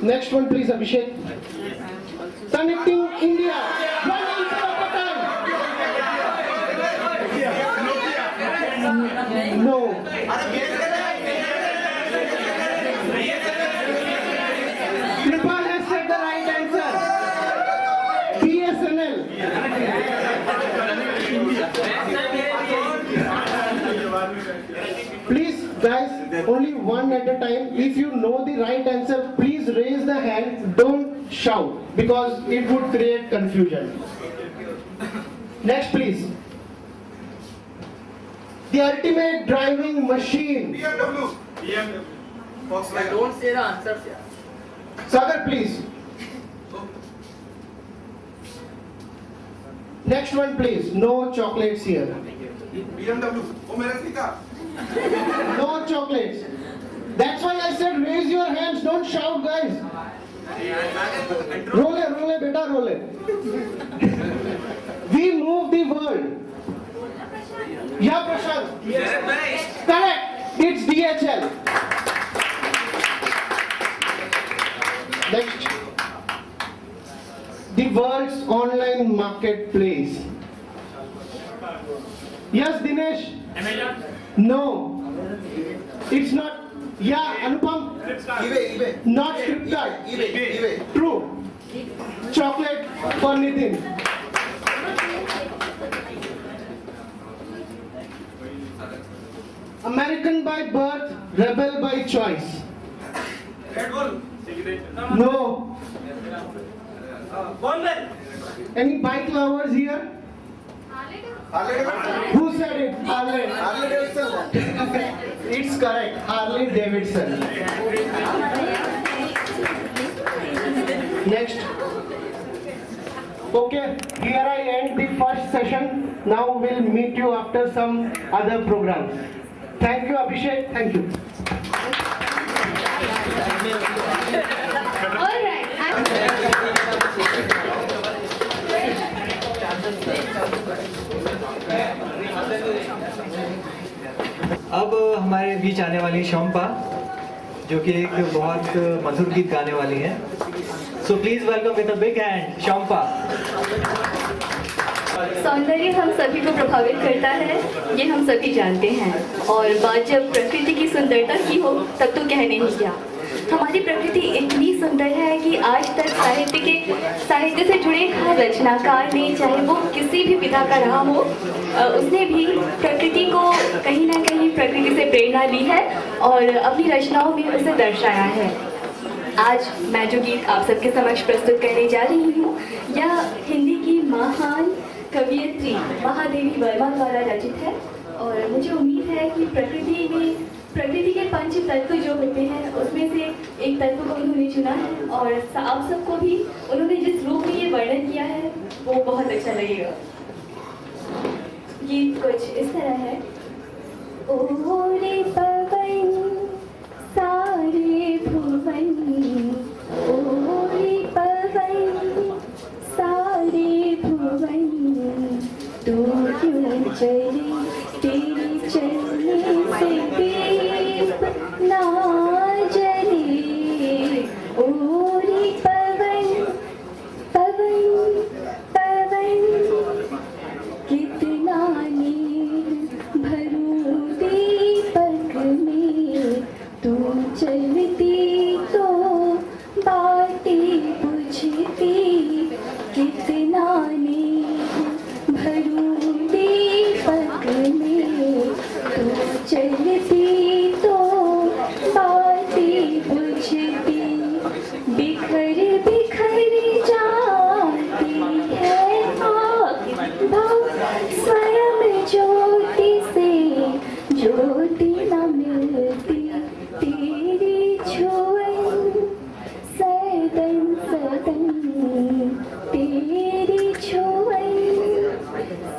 Speaker 12: Next one, please, Abhishek. Connecting India. One answer at a time. No. Kripal has said the right answer. BSNL. Please, guys, only one at a time. If you know the right answer, please raise the hand. Don't shout because it would create confusion. Next, please. The ultimate driving machine.
Speaker 11: BMW.
Speaker 10: Don't say the answers, yeah.
Speaker 12: Sagar, please. Next one, please. No chocolates here.
Speaker 1: BMW. वो मेरा सीखा.
Speaker 12: No chocolates. That's why I said raise your hands. Don't shout, guys. Roll, beta, roll. We move the world. Yeah, Prashant. Correct. It's DHL. Next. The world's online marketplace. Yes, Dinesh.
Speaker 11: Amazon.
Speaker 12: No. It's not. Yeah, Anupam.
Speaker 1: eBay.
Speaker 12: Not Flipkart.
Speaker 1: eBay.
Speaker 12: True. Chocolate for Nitin. American by birth, rebel by choice.
Speaker 1: Red Bull.
Speaker 12: No.
Speaker 6: Bonnet.
Speaker 12: Any bike lovers here? Who said it? Harley.
Speaker 1: Harley Davidson.
Speaker 12: It's correct. Harley Davidson. Next. Okay, here I end the first session. Now we'll meet you after some other programs. Thank you, Abhishek. Thank you.
Speaker 3: All right.
Speaker 4: अब हमारे बीच आने वाली शम्पा, जो कि एक बहुत मधुर गीत गाने वाली हैं। So please welcome with a big hand Shampa.
Speaker 13: सौंदर्य हम सभी को प्रभावित करता है, ये हम सभी जानते हैं। और बात जब प्रकृति की सुंदरता की हो तब तो कहने ही क्या। हमारी प्रकृति इतनी सुंदर है कि आज तक साहित्य से जुड़े हर रचनाकार ने, चाहे वो किसी भी पिता का रहा हो, उसने भी प्रकृति को कहीं ना कहीं प्रकृति से प्रेरणा ली है और अपनी रचनाओं में उसे दर्शाया है। आज मैं जो गीत आप सबके समक्ष प्रस्तुत करने जा रही हूँ, यह हिंदी की महान कवयित्री महादेवी वर्मा द्वारा रचित है। और मुझे उम्मीद है कि प्रकृति के पंच तत्व जो होते हैं उसमें से एक तत्व को उन्होंने चुना है और आप सबको भी उन्होंने जिस रूप में ये वर्णन किया है वो बहुत अच्छा लगेगा। गीत कुछ इस तरह है। ओरे पवन सारे भुवन, ओरे पवन सारे भुवन, तू क्यों चली तेरी चलने से दीप ना जले। ओरे पवन पवन पवन, कितना नीर भरूं दीपक में, तू चलती तो बातें बुझती। कितना नीर भरूं दीपक में, तू चलती तो बातें बुझती। बिखर बिखर जाती है आग भाव, स्वयं ज्योति से ज्योति न मिलती। तेरी छुअन सदन सदन, तेरी छुअन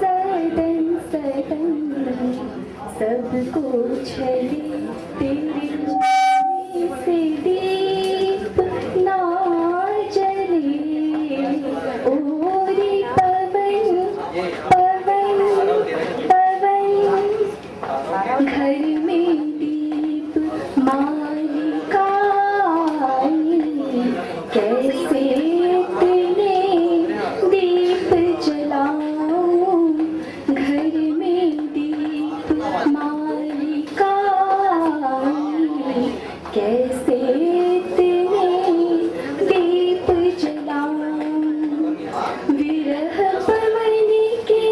Speaker 13: सदन सदन, सबको छले तेरी छवि से दीप ना जले। ओरे पवन पवन पवन, घर में दीप मालिका कैसे इतने दीप जलाऊं। घर में दीप मालिका कैसे इतने दीप जलाऊं। विरह पवन के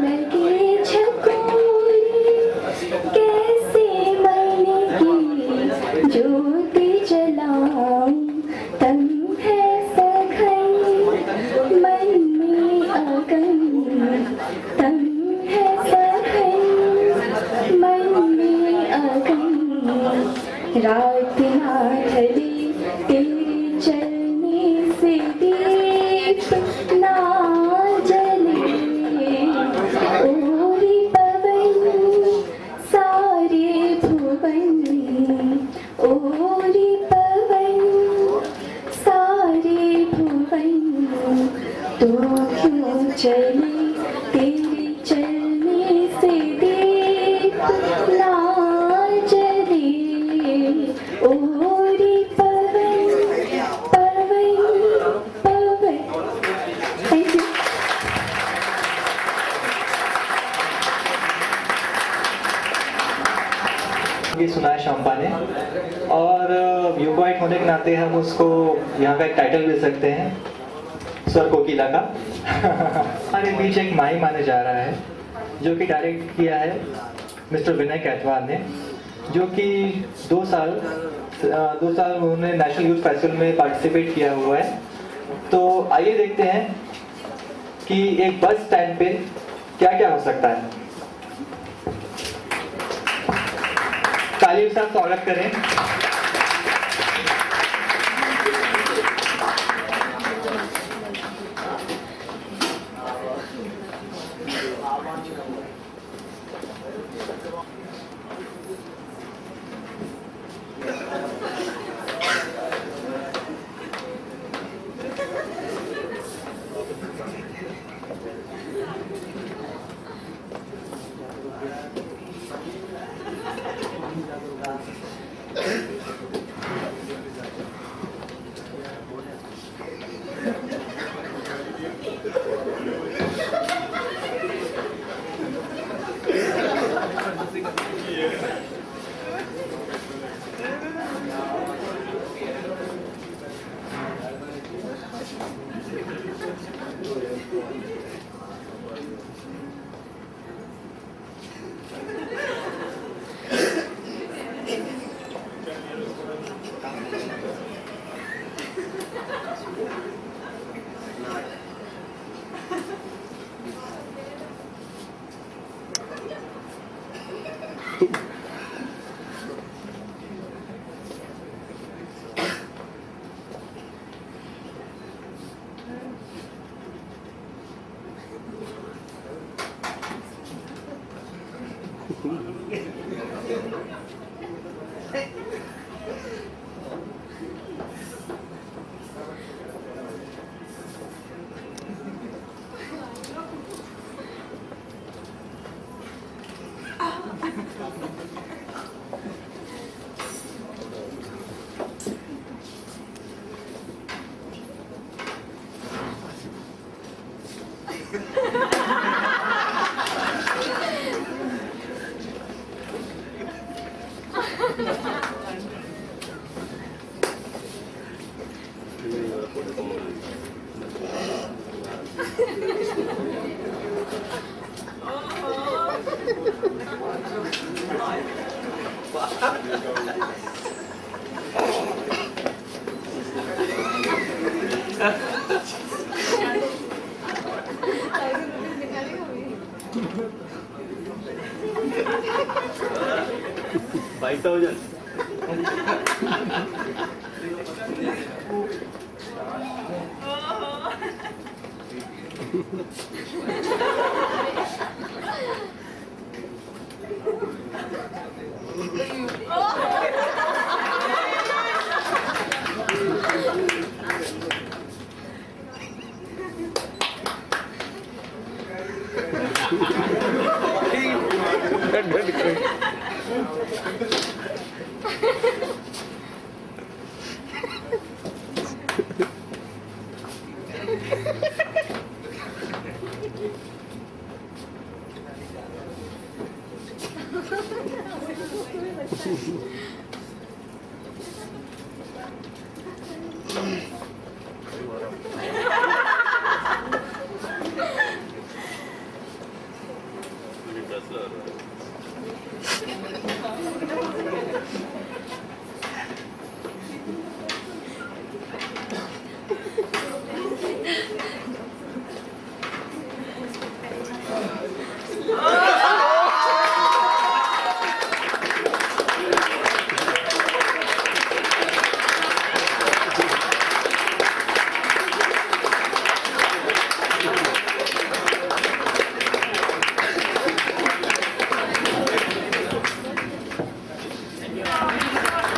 Speaker 13: लगे झकोरे, कैसे मन की ज्योति जलाऊं। तन है सघन मन में अगन, तन है सघन मन में अगन। रात ना ढली तेरे चलने से दीप ना जले। ओरे पवन सारे भुवन, ओरे पवन सारे भुवन, तू क्यों चली तेरे चलने से दीप ना जले। ओरे पवन पवन पवन। Thank you.
Speaker 4: ये सुना है शम्पा ने, और व्यूपॉइंट होने के नाते हम उसको यहाँ का एक टाइटल दे सकते हैं, स्वर कोकिला का। हमारे बीच एक माही माने जा रहा है, जो कि डायरेक्ट किया है मिस्टर विनय कैथवार ने। जो कि 2 साल उन्होंने नेशनल यूथ फेस्टिवल में पार्टिसिपेट किया हुआ है। तो आइए देखते हैं कि एक बस स्टैंड पे क्या क्या हो सकता है। तालियों के साथ स्वागत करें।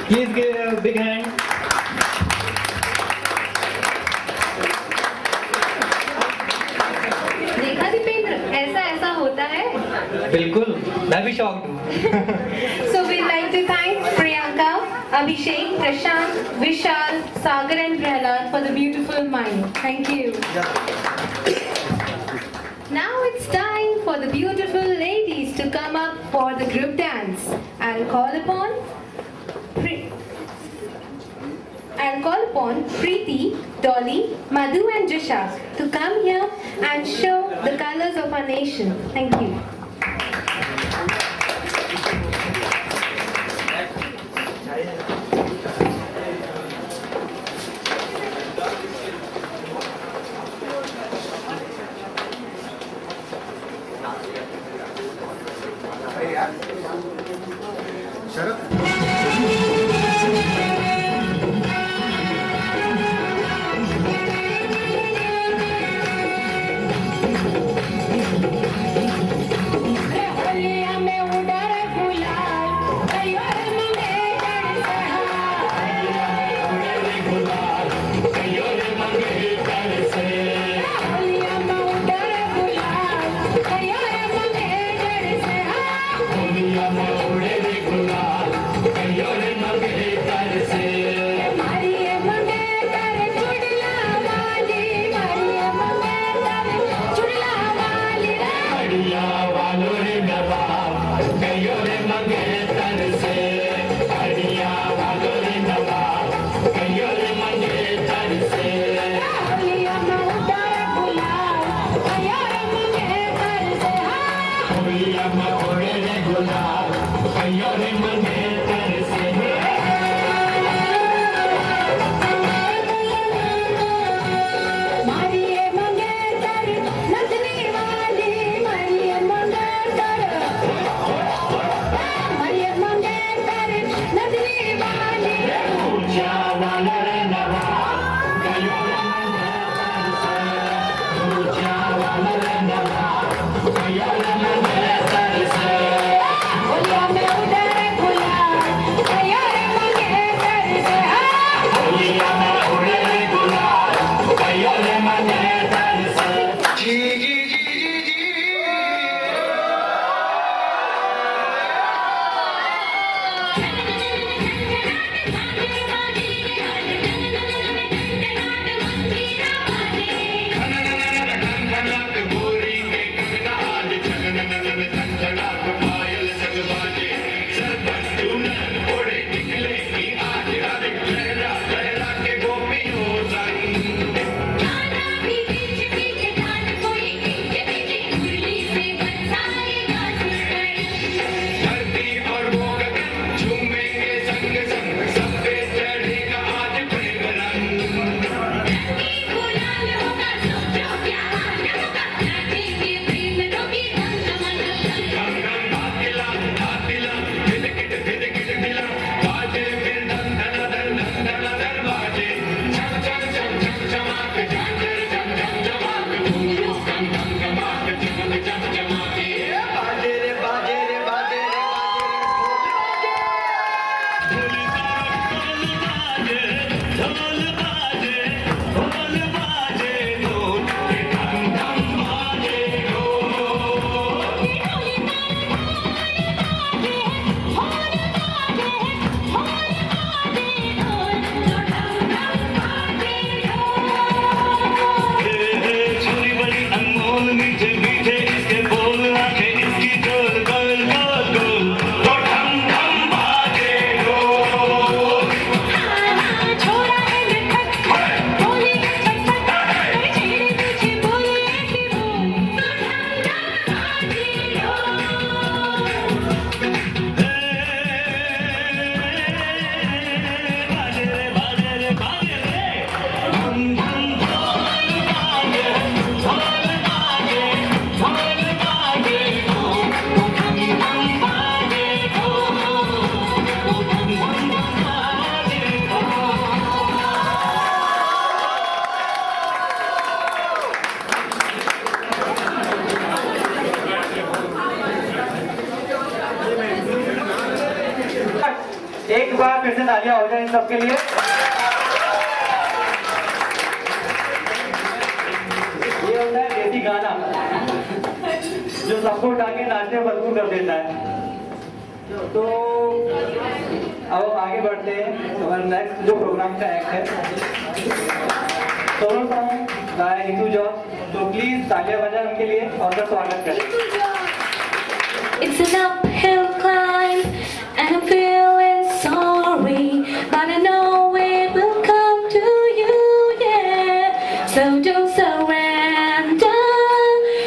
Speaker 4: Please give a big hand.
Speaker 3: देखा दीपेंद्र, ऐसा होता है।
Speaker 4: बिल्कुल, मैं भी शॉक्ड हूँ।
Speaker 3: So we'd like to thank Priyanka, Abhishek, Prashant, Vishal, Sagar and Prahlad for the beautiful mime. Thank you. Now it's time for the beautiful ladies to come up for the group dance. I'll call upon Preeti, Dolly, Madhu and Jisha to come here and show the colors of our nation. Thank you.
Speaker 4: एक बार फिर से तालियां हो जाए इन सबके लिए। ये होता है देसी गाना जो सबको उठा के नाचने मजबूर कर देता है। तो अब आगे बढ़ते हैं। हमारा नेक्स्ट जो प्रोग्राम का एक्ट है solo song by Neetu George, तो प्लीज तालियां बजाएं उनके लिए और उनका स्वागत करें।
Speaker 13: It's an uphill climb and I'm feeling sorry, but I know it will come to you, yeah. So don't surrender,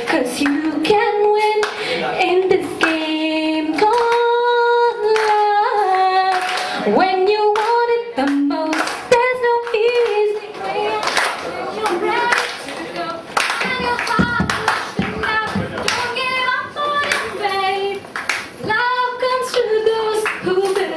Speaker 13: 'cause you can win in this game called love. When you want it the most, there's no easy way. You're ready to go, and your heart is enough. Don't give up on your faith. Love comes to those who believe.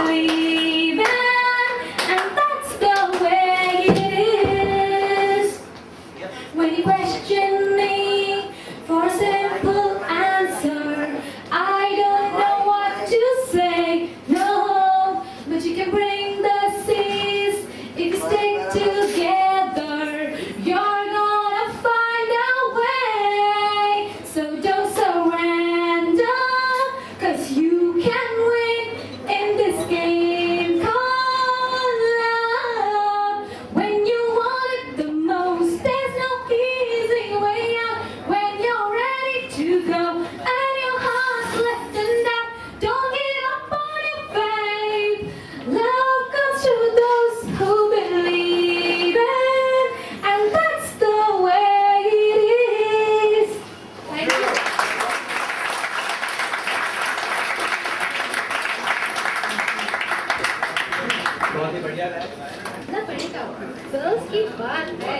Speaker 3: Girls की बात है।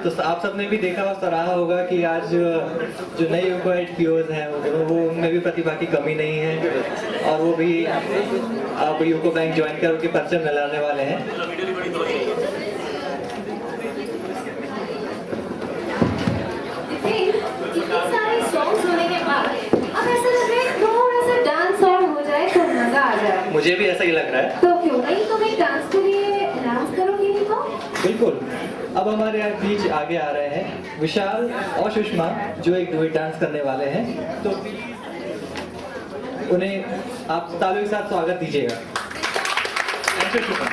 Speaker 4: तो आप सबने भी देखा और सराहा होगा कि आज जो नए यूको-एड पीओज हैं वो उनमें भी प्रतिभा की कमी नहीं है और वो भी अब यूको बैंक ज्वाइन कर उनके परिचय मिलाने वाले हैं।
Speaker 3: इतने सारे सॉन्ग्स होने के बाद अब ऐसा लग रहा है थोड़ा सा डांस और हो जाए तो मजा आ जाए।
Speaker 4: मुझे भी ऐसा ही लग रहा है।
Speaker 3: तो क्यों नहीं तुम एक डांस के लिए डांस करोगी नहीं तो?
Speaker 4: बिल्कुल। अब हमारे बीच आगे आ रहे हैं विशाल और सुषमा जो एक डुएट डांस करने वाले हैं, तो उन्हें आप तालियों के साथ स्वागत दीजिएगा। Sushma.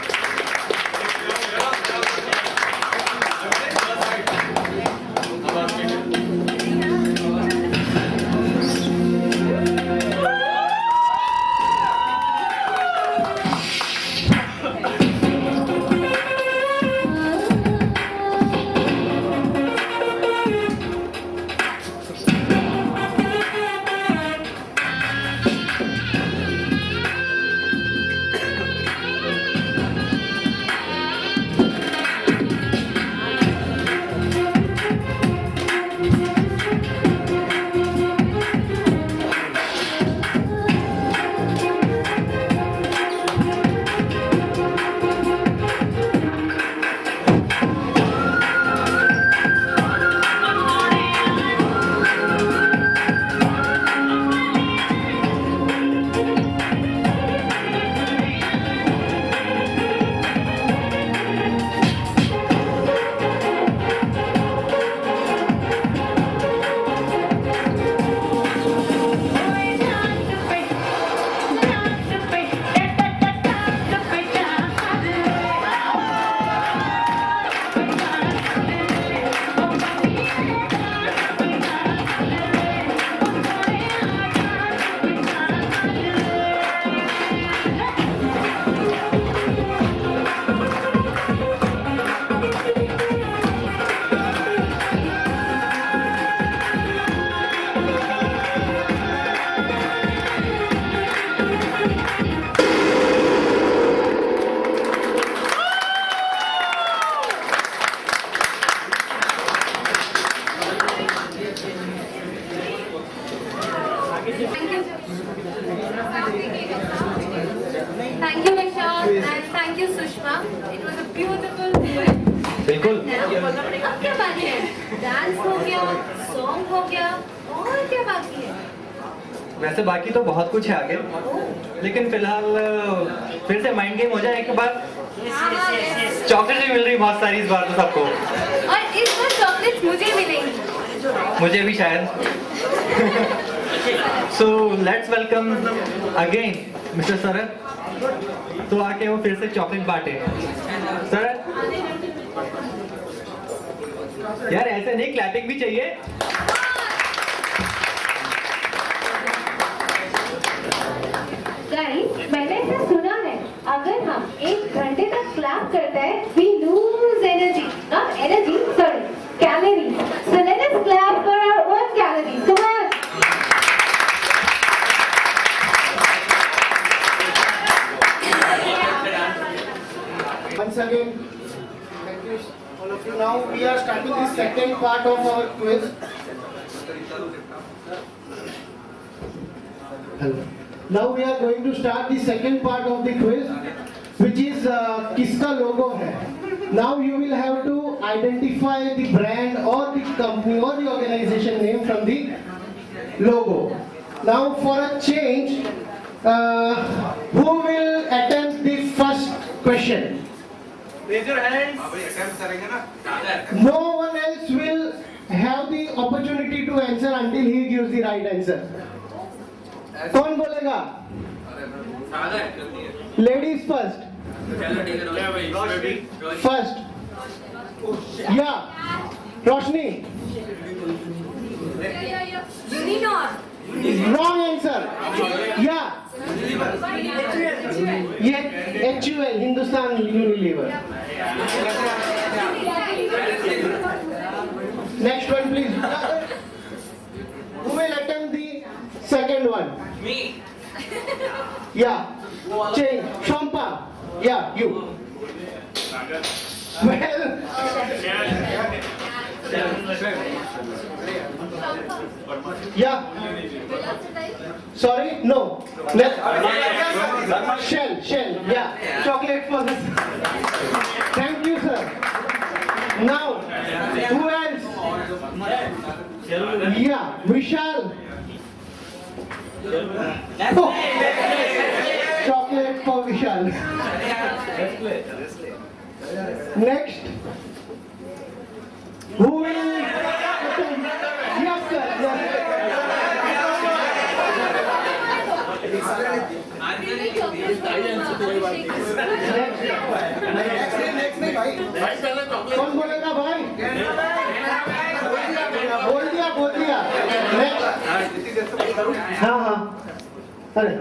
Speaker 3: Thank you Vishal and thank you Sushma. It was a beautiful duet.
Speaker 4: बिल्कुल।
Speaker 3: अब क्या बाकी है? डांस हो गया, सॉन्ग हो गया, और क्या बाकी है?
Speaker 4: वैसे बाकी तो बहुत कुछ है आगे, लेकिन फिलहाल फिर से माइंड गेम हो जाए एक बार। चॉकलेट भी मिल रही बहुत सारी इस बार तो सबको,
Speaker 3: और इस बार चॉकलेट मुझे मिलेंगी।
Speaker 4: मुझे भी शायद। So let's welcome again mister Sharad. तो आके वो फिर से चॉकलेट बांटे। शरद यार ऐसे नहीं, क्लैपिंग भी चाहिए।
Speaker 3: गाइस, मैंने ऐसा सुना है अगर हम 1 घंटे तक क्लैप करते हैं we lose energy, not energy, sorry, calories. So let us clap for our own calories. Come on.
Speaker 12: Once again, thank you all of you. Now we are starting the second part of our quiz. Hello. Now we are going to start the second part of the quiz, which is किसका logo है. Now you will have to identify the brand or the company or the organization name from the logo. Now for a change, who will attempt the first question?
Speaker 11: Raise your hands.
Speaker 12: No one else will have the opportunity to answer until he gives the right answer. कौन बोलेगा? Ladies first. First. Yeah. Roshni.
Speaker 8: Uninor.
Speaker 12: Wrong answer. Yeah. ये HUL Hindustan Unilever. Next one please. Who will attempt the second one?
Speaker 11: Me.
Speaker 12: Yeah. Change. Shompa. Yeah, you. Well. Yeah. Sorry? No. Shell. Yeah. Chocolate for this. Thank you, sir. Now, who else? Yeah, Vishal. Oh. Chocolate for Vishal. Next. Who will? Yes, sir. कौन बोलेगा भाई? बोल दिया। Next. हाँ। अरे